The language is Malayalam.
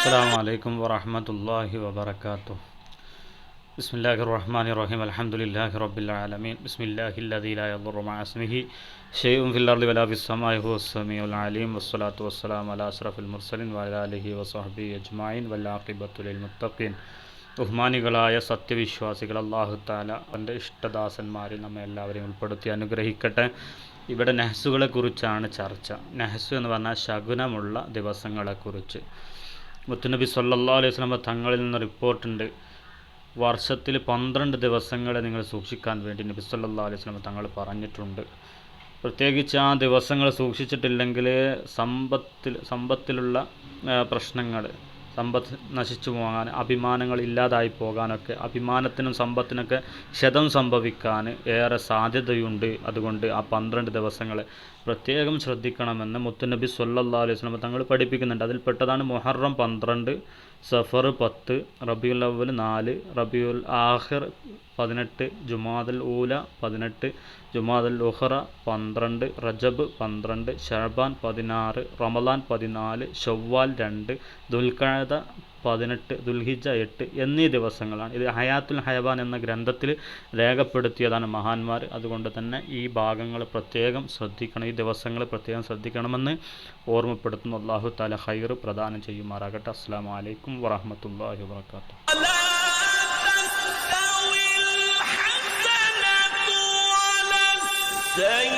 السلام عليكم ورحمة الله وبركاته. بسم الله الرحمن الرحيم. الحمد لله رب العالمين. بسم الله الذي لا يضر مع اسمه شيء في الأرض ولا في السماء هو السميع العليم. والصلاة والسلام على أشرف المرسلين وعلى آله وصحبه أجمعين والعاقبة للمتقين. ബഹുമാനികളായ സത്യവിശ്വാസികൾ, അല്ലാഹു തആല അവൻ്റെ ഇഷ്ടദാസന്മാരിൽ നമ്മെ എല്ലാവരെയും ഉൾപ്പെടുത്തി അനുഗ്രഹിക്കട്ടെ. ഇവിടെ നഹ്സുകളെ കുറിച്ചാണ് ചർച്ച. നഹ്സു എന്ന് പറഞ്ഞാൽ ശകുനമുള്ള ദിവസങ്ങളെക്കുറിച്ച്. മുത്തുനബി സല്ലല്ലാഹു അലൈഹി വസല്ലം തങ്ങളിൽ നിന്ന് റിപ്പോർട്ടുണ്ട്, വർഷത്തിൽ 12 ദിവസങ്ങളെ നിങ്ങൾ സൂക്ഷിക്കാൻ വേണ്ടി നബി സല്ലല്ലാഹു അലൈഹി വസല്ലം തങ്ങൾ പറഞ്ഞിട്ടുണ്ട്. പ്രത്യേകിച്ച് ആ ദിവസങ്ങൾ സൂക്ഷിച്ചിട്ടില്ലെങ്കിൽ സമ്പത്തിലുള്ള പ്രശ്നങ്ങൾ, സമ്പത്ത് നശിച്ചു പോകാൻ, അഭിമാനങ്ങൾ ഇല്ലാതായി പോകാനൊക്കെ, അഭിമാനത്തിനും സമ്പത്തിനൊക്കെ ക്ഷതം സംഭവിക്കാൻ ഏറെ സാധ്യതയുണ്ട്. അതുകൊണ്ട് ആ 12 ദിവസങ്ങൾ പ്രത്യേകം ശ്രദ്ധിക്കണമെന്ന് മുത്തുനബി സല്ലല്ലാഹു അലൈഹി വസല്ലം തങ്ങൾ പഠിപ്പിക്കുന്നുണ്ട്. അതിൽപ്പെട്ടതാണ് മുഹറം 12, സഫർ 10, റബീഉൽ അവ്വൽ 4, റബീഉൽ ആഖിർ 18, ജുമാദുൽ ഊല 18, ജുമാദുൽ ഉഖറ 12, റജബ് 12, ശഅബാൻ 16, റമളാൻ 14, ശവ്വാൽ 2, ദുൽഖഅദ 18, ദുൽഹിജ്ജ 8 എന്നീ ദിവസങ്ങളാണ്. ഇത് ഹയാത്തുൽ ഹയവാൻ എന്ന ഗ്രന്ഥത്തിൽ രേഖപ്പെടുത്തിയതാണ് മഹാന്മാർ. അതുകൊണ്ട് തന്നെ ഈ ഭാഗങ്ങൾ പ്രത്യേകം ശ്രദ്ധിക്കണം, ഈ ദിവസങ്ങൾ പ്രത്യേകം ശ്രദ്ധിക്കണമെന്ന് ഓർമ്മപ്പെടുത്തുന്നു. അല്ലാഹു തആല ഖൈർ പ്രദാനം ചെയ്യുമാറാകട്ടെ. അസ്സലാമു അലൈക്കും വറഹ്മത്തുള്ളാഹി വബറകാതുഹു. Say